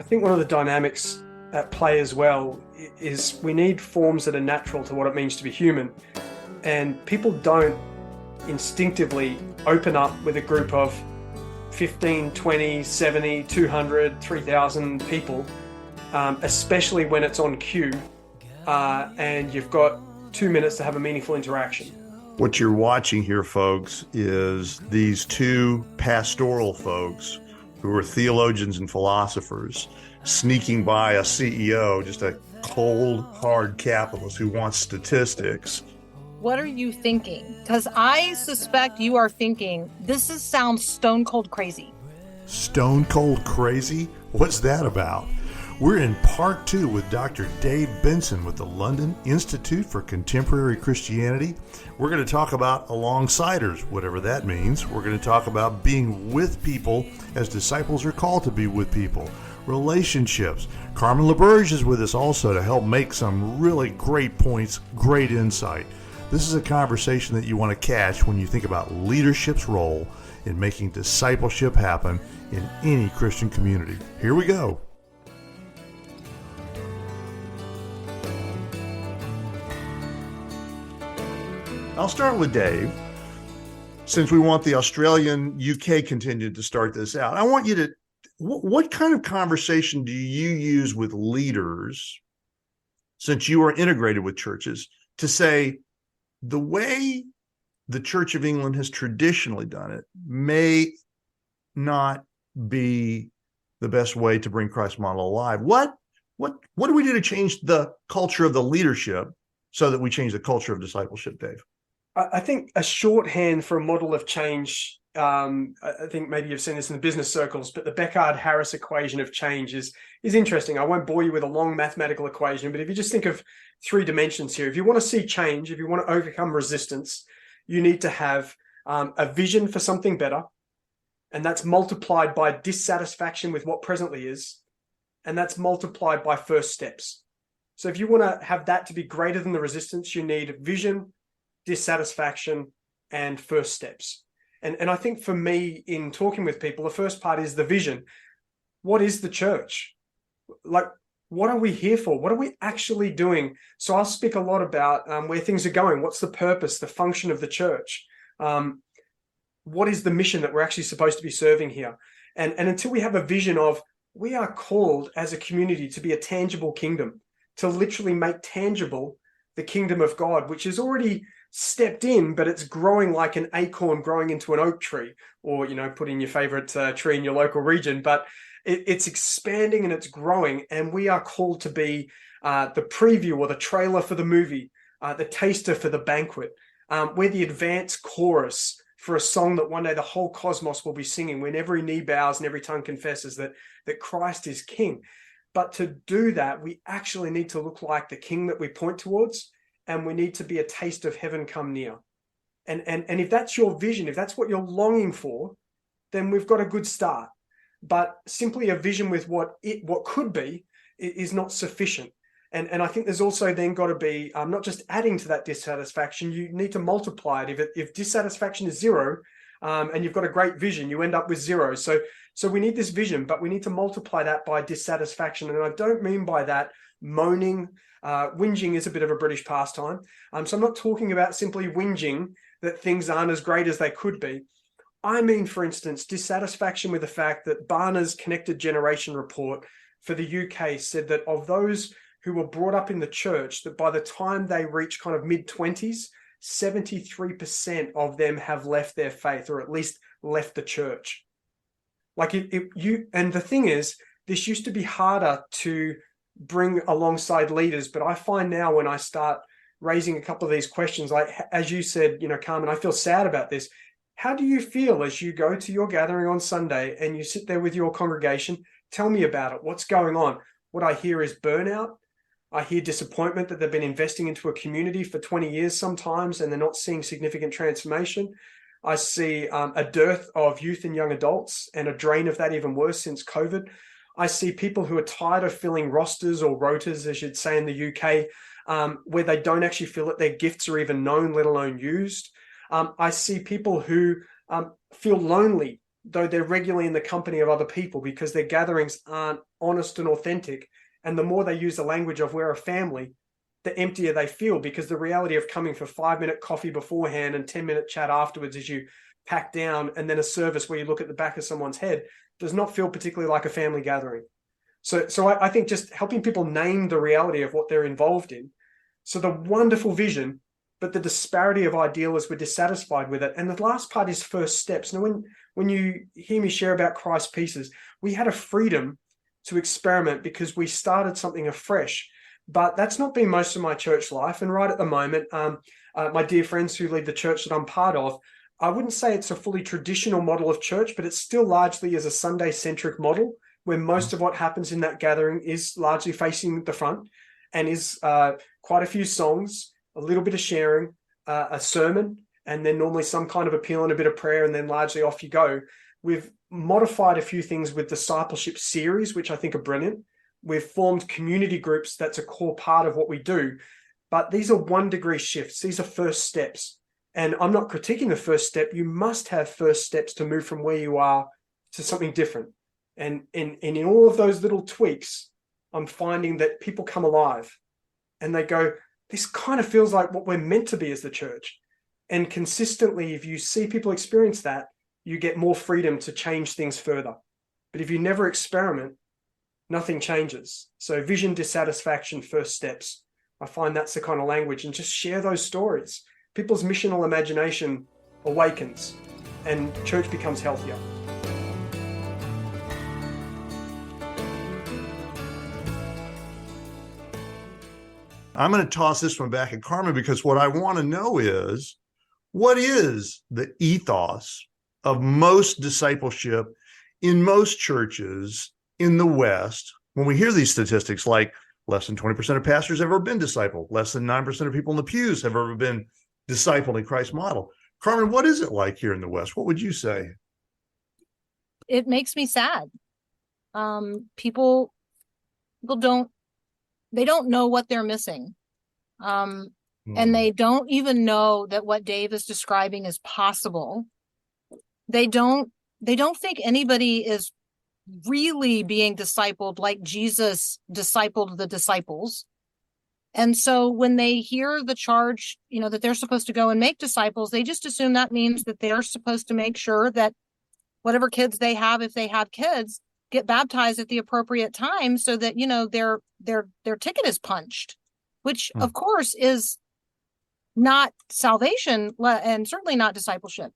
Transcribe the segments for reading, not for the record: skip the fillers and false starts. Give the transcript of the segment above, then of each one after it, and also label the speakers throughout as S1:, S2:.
S1: think one of the dynamics at play as well is we need forms that are natural to what it means to be human. And people don't instinctively open up with a group of 15, 20, 70, 200, 3,000 people, especially when it's on cue and you've got 2 minutes to have a meaningful interaction.
S2: What you're watching here, folks, is these two pastoral folks who are theologians and philosophers sneaking by a CEO, just a cold, hard capitalist who wants statistics.
S3: What are you thinking? Because I suspect you are thinking, sounds stone cold crazy.
S4: Stone cold crazy? What's that about? We're in part 2 with Dr. Dave Benson with the London Institute for Contemporary Christianity. We're going to talk about alongsiders, whatever that means. We're going to talk about being with people as disciples are called to be with people. Relationships. Carmen LaBerge is with us also to help make some really great points, great insight. This is a conversation that you want to catch when you think about leadership's role in making discipleship happen in any Christian community. Here we go.
S2: I'll start with Dave, since we want the Australian UK contingent to start this out. I want you to, what kind of conversation do you use with leaders, since you are integrated with churches, to say the way the Church of England has traditionally done it may not be the best way to bring Christ's model alive? What do we do to change the culture of the leadership so that we change the culture of discipleship, Dave?
S1: I think a shorthand for a model of change, I think maybe you've seen this in the business circles, but the Beckard-Harris equation of change is interesting. I won't bore you with a long mathematical equation, but if you just think of 3 dimensions here, if you want to see change, if you want to overcome resistance, you need to have a vision for something better, and that's multiplied by dissatisfaction with what presently is, and that's multiplied by first steps. So if you want to have that to be greater than the resistance, you need vision, dissatisfaction, and first steps. And I think for me, in talking with people, the first part is the vision. What is the church? Like, what are we here for? What are we actually doing? So I'll speak a lot about where things are going. What's the purpose, the function of the church? What is the mission that we're actually supposed to be serving here? And until we have a vision of, we are called as a community to be a tangible kingdom, to literally make tangible the kingdom of God, which is already stepped in, but it's growing like an acorn growing into an oak tree, or, put in your favorite tree in your local region, but it's expanding and it's growing. And we are called to be the preview or the trailer for the movie, the taster for the banquet. We're the advanced chorus for a song that one day the whole cosmos will be singing when every knee bows and every tongue confesses that Christ is King. But to do that, we actually need to look like the King that we point towards, and we need to be a taste of heaven come near. And if that's your vision, if that's what you're longing for, then we've got a good start. But simply a vision with what could be is not sufficient. And I think there's also then got to be not just adding to that dissatisfaction, you need to multiply it. If dissatisfaction is 0 and you've got a great vision, you end up with 0. So we need this vision, but we need to multiply that by dissatisfaction. And I don't mean by that moaning. Whinging is a bit of a British pastime. So I'm not talking about simply whinging that things aren't as great as they could be. I mean, for instance, dissatisfaction with the fact that Barna's Connected Generation report for the UK said that of those who were brought up in the church, that by the time they reach kind of mid-20s, 73% of them have left their faith, or at least left the church. And the thing is, this used to be harder to bring alongside leaders, but I find now when I start raising a couple of these questions, like as you said, Carmen, I feel sad about this. How do you feel as you go to your gathering on Sunday and you sit there with your congregation? Tell me about it. What's going on? What I hear is burnout. I hear disappointment that they've been investing into a community for 20 years sometimes, and they're not seeing significant transformation. I see a dearth of youth and young adults, and a drain of that even worse since COVID. I see people who are tired of filling rosters or rotas, as you'd say in the UK, where they don't actually feel that their gifts are even known, let alone used. I see people who feel lonely though they're regularly in the company of other people, because their gatherings aren't honest and authentic. And the more they use the language of we're a family, the emptier they feel, because the reality of coming for 5-minute coffee beforehand and 10-minute chat afterwards as you pack down, and then a service where you look at the back of someone's head, does not feel particularly like a family gathering. So I think just helping people name the reality of what they're involved in. So the wonderful vision, but the disparity of ideal as we're dissatisfied with it. And the last part is first steps. Now, when you hear me share about Christ Pieces, we had a freedom to experiment because we started something afresh. But that's not been most of my church life. And right at the moment, my dear friends who lead the church that I'm part of, I wouldn't say it's a fully traditional model of church, but it's still largely as a Sunday-centric model, where most of what happens in that gathering is largely facing the front, and is quite a few songs, a little bit of sharing, a sermon, and then normally some kind of appeal and a bit of prayer, and then largely off you go. We've modified a few things with discipleship series, which I think are brilliant. We've formed community groups. That's a core part of what we do. But these are 1-degree shifts. These are first steps. And I'm not critiquing the first step. You must have first steps to move from where you are to something different. And in all of those little tweaks, I'm finding that people come alive and they go, this kind of feels like what we're meant to be as the church. And consistently, if you see people experience that, you get more freedom to change things further. But if you never experiment, nothing changes. So vision, dissatisfaction, first steps. I find that's the kind of language, and just share those stories. People's missional imagination awakens and church becomes healthier.
S2: I'm going to toss this one back at Carmen, because what I want to know is, what is the ethos of most discipleship in most churches in the West when we hear these statistics, like less than 20% of pastors have ever been discipled, less than 9% of people in the pews have ever been discipled in Christ's model? Carmen, what is it like here in the West? What would you say?
S3: It makes me sad. People don't know what they're missing. And they don't even know that what Dave is describing is possible. They don't think anybody is really being discipled like Jesus discipled the disciples. And so when they hear the charge, that they're supposed to go and make disciples, they just assume that means that they're supposed to make sure that whatever kids they have, if they have kids, get baptized at the appropriate time, so that, their ticket is punched, which of course is not salvation, and certainly not discipleship.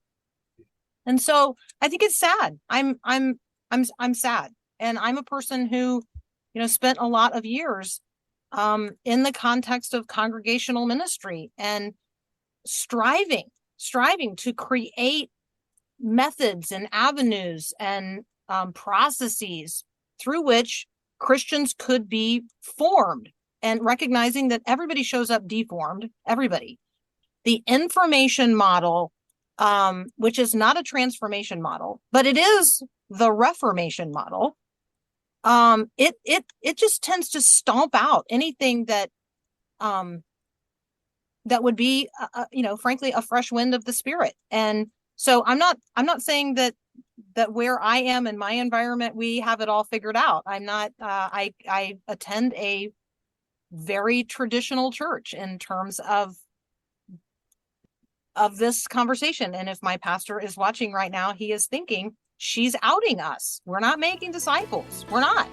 S3: And so I think it's sad. I'm sad. And I'm a person who, spent a lot of years in the context of congregational ministry and striving to create methods and avenues and processes through which Christians could be formed, and recognizing that everybody shows up deformed, everybody. The information model, which is not a transformation model, but it is the Reformation model, it just tends to stomp out anything that would be, frankly, a fresh wind of the Spirit. And so I'm not saying that where I am in my environment, we have it all figured out. I'm not, I attend a very traditional church in terms of this conversation. And if my pastor is watching right now, he is thinking, she's outing us. We're not making disciples. We're not.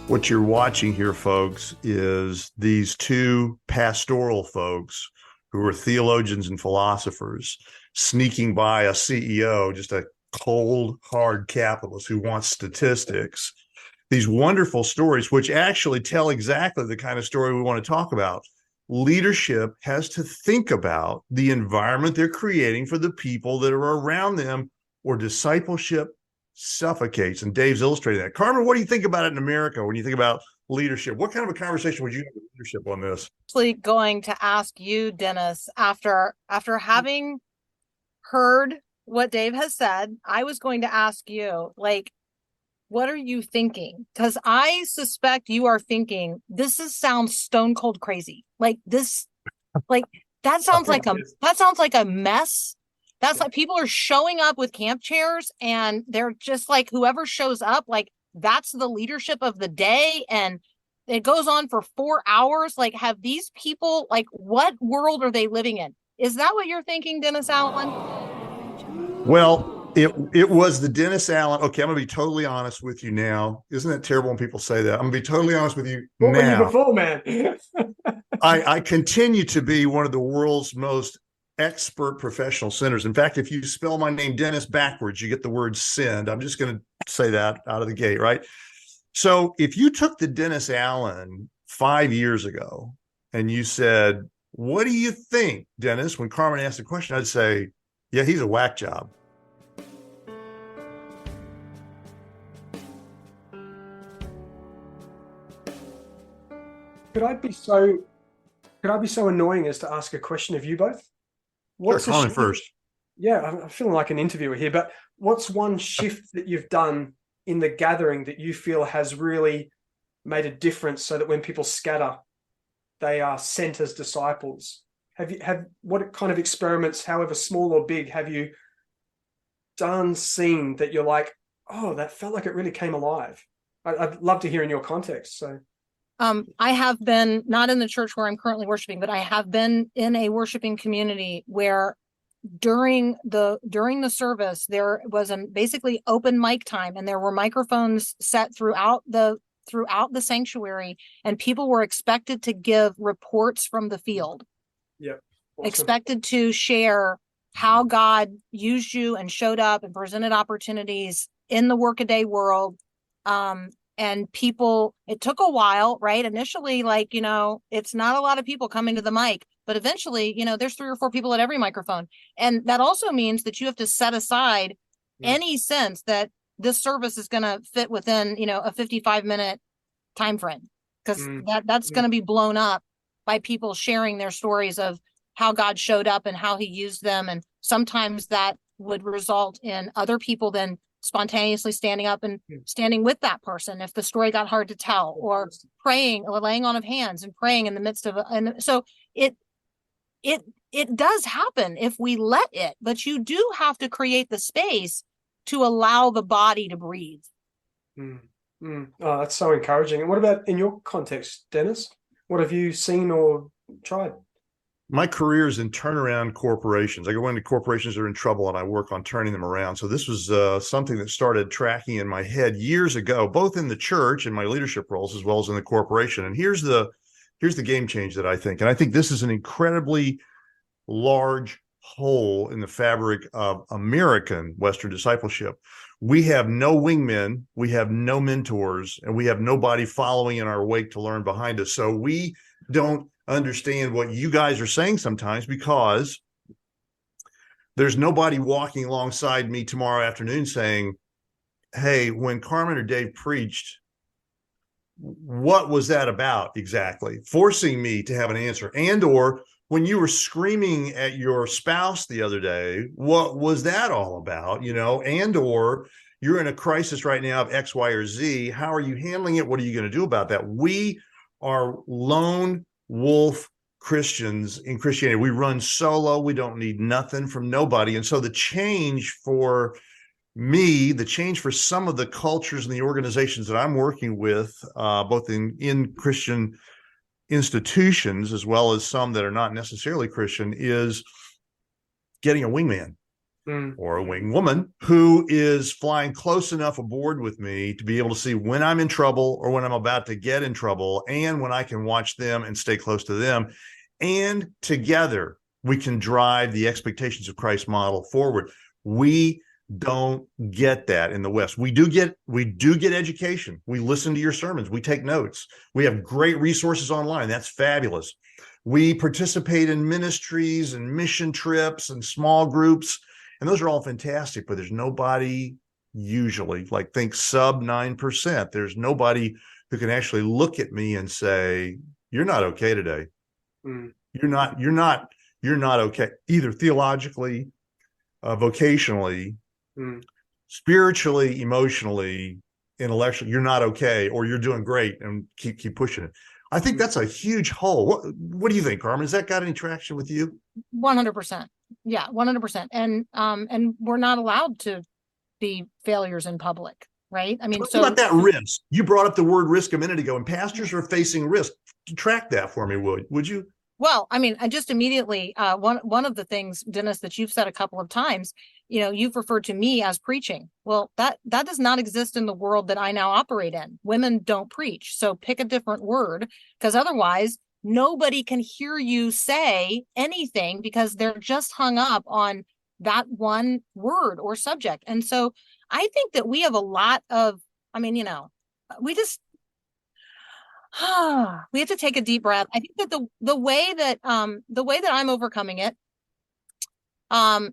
S2: What you're watching here, folks, is these two pastoral folks who are theologians and philosophers sneaking by a CEO, just a cold, hard capitalist who wants statistics. These wonderful stories, which actually tell exactly the kind of story we want to talk about. Leadership has to think about the environment they're creating for the people that are around them, or discipleship suffocates. And Dave's illustrating that. Carmen, what do you think about it in America when you think about leadership? What kind of a conversation would you have with leadership on this?
S3: Actually going to ask you, Dennis, after having heard what Dave has said, I was going to ask you, what are you thinking? Because I suspect you are thinking, sounds stone cold crazy. Like this Like that sounds like
S1: Yes.
S3: a mess. That's like people are showing up with camp chairs and they're just like whoever shows up, like that's the leadership of the day. And it goes on for 4 hours. Like, have these people, like, what world are they living in? Is that what you're thinking, Dennis Allen?
S2: Well, it was the Dennis Allen. Okay, I'm gonna be totally honest with you now. Isn't it terrible when people say that? I'm gonna be totally honest with you
S1: What were you
S2: now.
S1: before, man?
S2: I continue to be one of the world's most expert professional sinners. In fact, if you spell my name Dennis backwards, you get the word sinned. I'm just going to say that out of the gate, right? So if you took the Dennis Allen 5 years ago and you said, "What do you think, Dennis?" When Carmen asked the question, I'd say, "Yeah, he's a whack job."
S1: Could I be so could I be so annoying as to ask a question of you both?
S2: Sure,
S1: What's
S2: Carmen first.
S1: Yeah, I'm feeling like an interviewer here, but what's one shift that you've done in the gathering that you feel has really made a difference so that when people scatter, they are sent as disciples? Have what kind of experiments, however small or big, have you done, seen that you're like, oh, that felt like it really came alive? I'd love to hear in your context. So
S3: I have been not in the church where I'm currently worshiping, but I have been in a worshiping community where during the service there was basically open mic time, and there were microphones set throughout the sanctuary, and people were expected to give reports from the field.
S1: yeah, awesome.
S3: Expected to share how God used you and showed up and presented opportunities in the workaday world. And people, it took a while, right? Initially, like, it's not a lot of people coming to the mic, but eventually, there's 3 or 4 people at every microphone. And that also means that you have to set aside any sense that this service is going to fit within, a 55-minute time frame, because that's going to be blown up by people sharing their stories of how God showed up and how he used them. And sometimes that would result in other people then spontaneously standing up and standing with that person if the story got hard to tell, or praying or laying on of hands and praying in the midst of and so it does happen if we let it, but you do have to create the space to allow the body to breathe.
S1: Oh, that's so encouraging. And what about in your context, Dennis? What have you seen or tried?
S2: My career is in turnaround corporations. I go into corporations that are in trouble and I work on turning them around. So this was something that started tracking in my head years ago, both in the church and my leadership roles, as well as in the corporation. And here's the game change that I think. And I think this is an incredibly large hole in the fabric of American Western discipleship. We have no wingmen, we have no mentors, and we have nobody following in our wake to learn behind us. So we don't understand what you guys are saying sometimes, because there's nobody walking alongside me tomorrow afternoon saying, "Hey, when Carmen or Dave preached, what was that about exactly?" Forcing me to have an answer. And or when you were screaming at your spouse the other day, what was that all about? And or you're in a crisis right now of X, Y, or Z. How are you handling it? What are you going to do about that? We are lone wolf Christians in Christianity. We run solo. We don't need nothing from nobody. And so the change for me, the change for some of the cultures and the organizations that I'm working with, both in Christian institutions as well as some that are not necessarily Christian, is getting a wingman or a wing woman who is flying close enough aboard with me to be able to see when I'm in trouble or when I'm about to get in trouble, and when I can watch them and stay close to them. And together we can drive the expectations of Christ's model forward. We don't get that in the West. We do get education. We listen to your sermons. We take notes. We have great resources online. That's fabulous. We participate in ministries and mission trips and small groups, and those are all fantastic, but there's nobody usually, like, think sub 9%. There's nobody who can actually look at me and say, "You're not okay today. You're not okay," either theologically, vocationally, spiritually, emotionally, intellectually. You're not okay, or you're doing great, and keep pushing it. I think that's a huge hole. What do you think, Carmen? Has that got any traction with you?
S3: 100%. Yeah, 100%. And we're not allowed to be failures in public, right? I mean,
S2: Talk
S3: so
S2: about that risk. You brought up the word risk a minute ago, and pastors are facing risk. Track that for me, would you?
S3: well, I mean, I just immediately one of the things, Dennis, that you've said a couple of times, you've referred to me as preaching. Well, that does not exist in the world that I now operate in. Women don't preach. So pick a different word, because otherwise nobody can hear you say anything because they're just hung up on that one word or subject. And so I think that we have a lot of, I mean, we just we have to take a deep breath. I think that the way that I'm overcoming it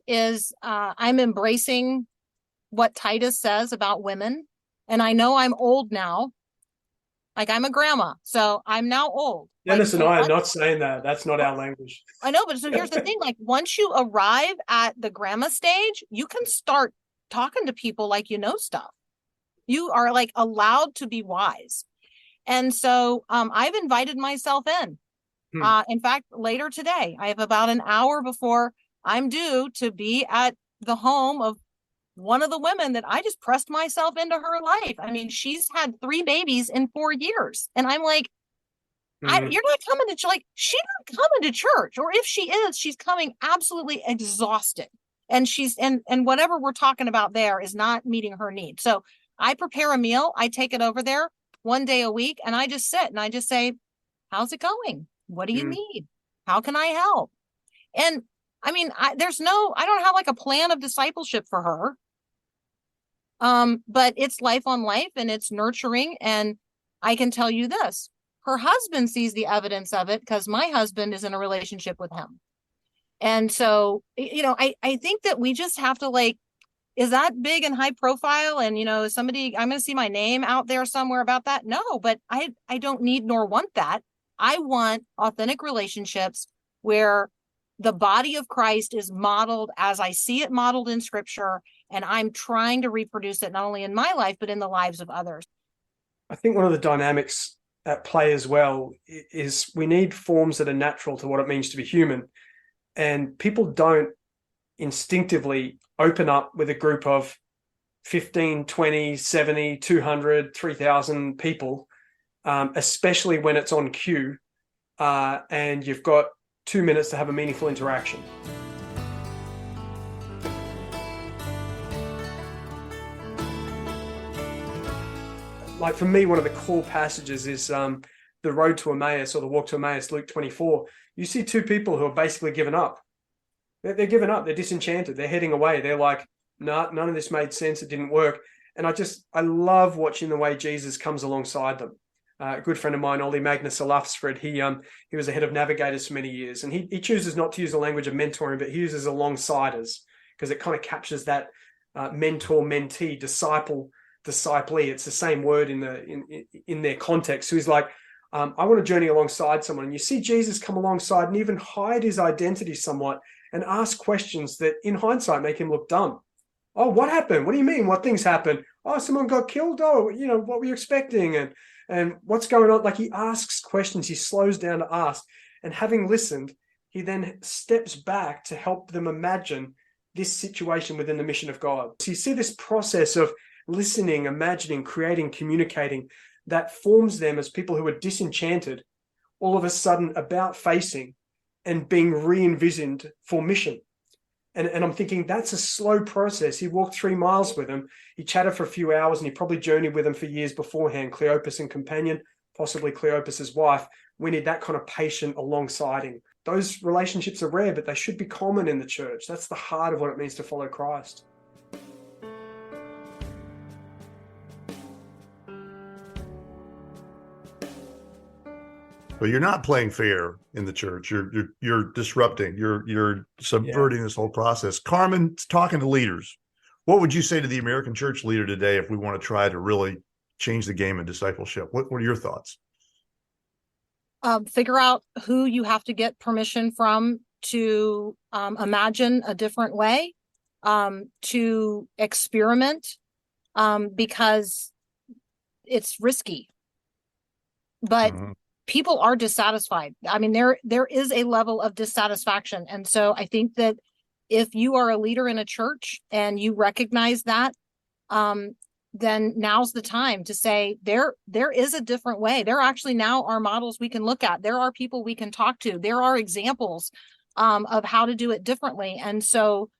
S3: is I'm embracing what Titus says about women. And I know I'm old now. Like, I'm a grandma, so I'm now old.
S1: Dennis
S3: Like,
S1: and I are not saying that. That's not our language.
S3: I know, but so here's the thing. Like, once you arrive at the grandma stage, you can start talking to people like you know stuff. You are like allowed to be wise. And so I've invited myself in. In fact, later today, I have about an hour before I'm due to be at the home of one of the women that I just pressed myself into her life. I mean, she's had 3 babies in 4 years. And I'm like, you're not coming to church. Like, she's not coming to church. Or if she is, she's coming absolutely exhausted. And and whatever we're talking about there is not meeting her needs. So I prepare a meal. I take it over there 1 day a week. And I just sit and I just say, how's it going? What do you need? How can I help? And I mean, I don't have like a plan of discipleship for her. But it's life on life and it's nurturing. And I can tell you this, her husband sees the evidence of it because my husband is in a relationship with him. And so, I think that we just have to, like, is that big and high profile? And, I'm going to see my name out there somewhere about that. No, but I don't need nor want that. I want authentic relationships where the body of Christ is modeled as I see it modeled in scripture. And I'm trying to reproduce it not only in my life, but in the lives of others.
S1: I think one of the dynamics at play as well is we need forms that are natural to what it means to be human. And people don't instinctively open up with a group of 15, 20, 70, 200, 3,000 people, especially when it's on cue and you've got 2 minutes to have a meaningful interaction. Like, for me, one of the core passages is the road to Emmaus, or the walk to Emmaus, Luke 24. You see 2 people who are basically given up. They're given up. They're disenchanted. They're heading away. They're like, nah, none of this made sense. It didn't work. And I love watching the way Jesus comes alongside them. A good friend of mine, Ollie Magnus Alafsfred, he was the head of Navigators for many years. And he chooses not to use the language of mentoring, but he uses alongsiders, because it kind of captures that mentor-mentee, disciplee. It's the same word in their context. So he's like, I want to journey alongside someone. And you see Jesus come alongside and even hide his identity somewhat and ask questions that in hindsight make him look dumb. Oh, what happened? What do you mean? What things happened? Oh, someone got killed. Oh, what were you expecting? And what's going on? Like, he asks questions. He slows down to ask. And having listened, he then steps back to help them imagine this situation within the mission of God. So you see this process of listening, imagining, creating, communicating that forms them as people who are disenchanted, all of a sudden about facing and being re-envisioned for mission. And I'm thinking that's a slow process. He walked 3 miles with him. He chatted for a few hours, and he probably journeyed with him for years beforehand. Cleopas and companion, possibly Cleopas's wife. We need that kind of patient alongside him. Those relationships are rare, but they should be common in the church. That's the heart of what it means to follow Christ.
S2: But you're not playing fair in the church. You're disrupting. You're subverting this whole process. Carmen, talking to leaders, what would you say to the American church leader today if we want to try to really change the game in discipleship? What are your thoughts?
S3: Figure out who you have to get permission from to imagine a different way, to experiment, because it's risky. But people are dissatisfied. I mean, there is a level of dissatisfaction. And so I think that if you are a leader in a church and you recognize that, then now's the time to say there is a different way. There actually now are models we can look at. There are people we can talk to. There are examples of how to do it differently. And so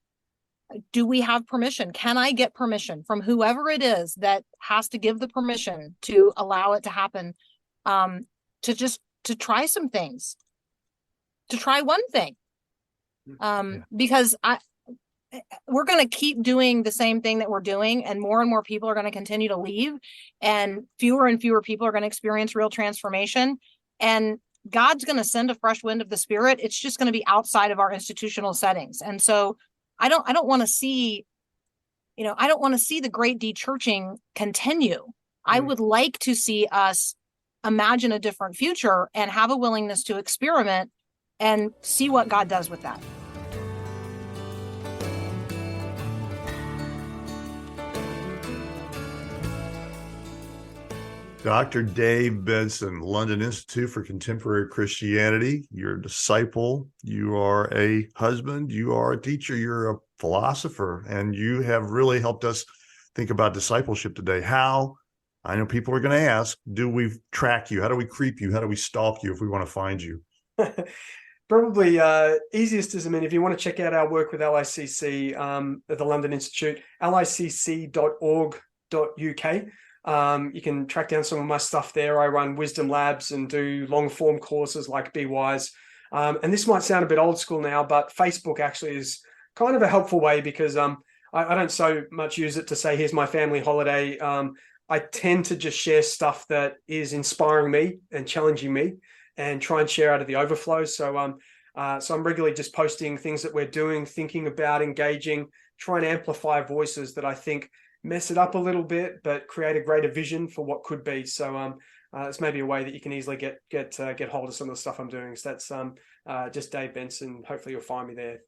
S3: do we have permission? Can I get permission from whoever it is that has to give the permission to allow it to happen? To try some things, to try one thing, because we're going to keep doing the same thing that we're doing, and more people are going to continue to leave, and fewer people are going to experience real transformation. And God's going to send a fresh wind of the Spirit. It's just going to be outside of our institutional settings. And so I don't want to see, I don't want to see the great de-churching continue. I would like to see us imagine a different future and have a willingness to experiment and see what God does with that.
S2: Dr. Dave Benson, London Institute for Contemporary Christianity. You're a disciple, you are a husband, you are a teacher, you're a philosopher, and you have really helped us think about discipleship today. How, I know people are going to ask, do we track you? How do we creep you? How do we stalk you if we want to find you?
S1: Probably easiest is, if you want to check out our work with LICC at the London Institute, licc.org.uk. You can track down some of my stuff there. I run wisdom labs and do long form courses like Be Wise. And this might sound a bit old school now, but Facebook actually is kind of a helpful way, because I don't so much use it to say, here's my family holiday. I tend to just share stuff that is inspiring me and challenging me, and try and share out of the overflow. So I'm regularly just posting things that we're doing, thinking about, engaging, trying to amplify voices that I think mess it up a little bit, but create a greater vision for what could be. So it's maybe a way that you can easily get hold of some of the stuff I'm doing. So that's just Dave Benson. Hopefully you'll find me there.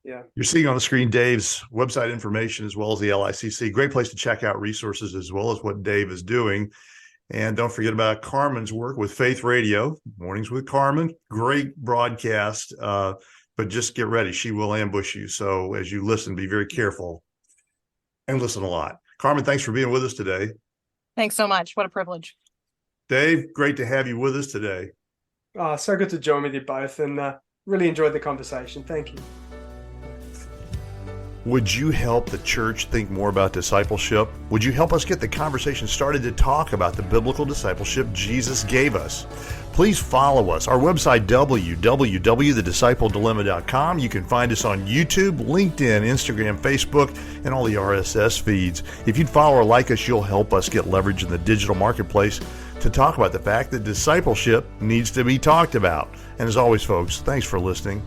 S1: Yeah.
S2: You're seeing on the screen Dave's website information as well as the LICC. Great place to check out resources as well as what Dave is doing. And don't forget about Carmen's work with Faith Radio, Mornings with Carmen. Great broadcast, but just get ready. She will ambush you. So as you listen, be very careful and listen a lot. Carmen, thanks for being with us today.
S3: Thanks so much. What a privilege.
S2: Dave, great to have you with us today.
S1: So good to join with you both, and really enjoyed the conversation. Thank you.
S2: Would you help the church think more about discipleship? Would you help us get the conversation started to talk about the biblical discipleship Jesus gave us? Please follow us. Our website, www.thediscipledilemma.com. You can find us on YouTube, LinkedIn, Instagram, Facebook, and all the RSS feeds. If you'd follow or like us, you'll help us get leverage in the digital marketplace to talk about the fact that discipleship needs to be talked about. And as always, folks, thanks for listening.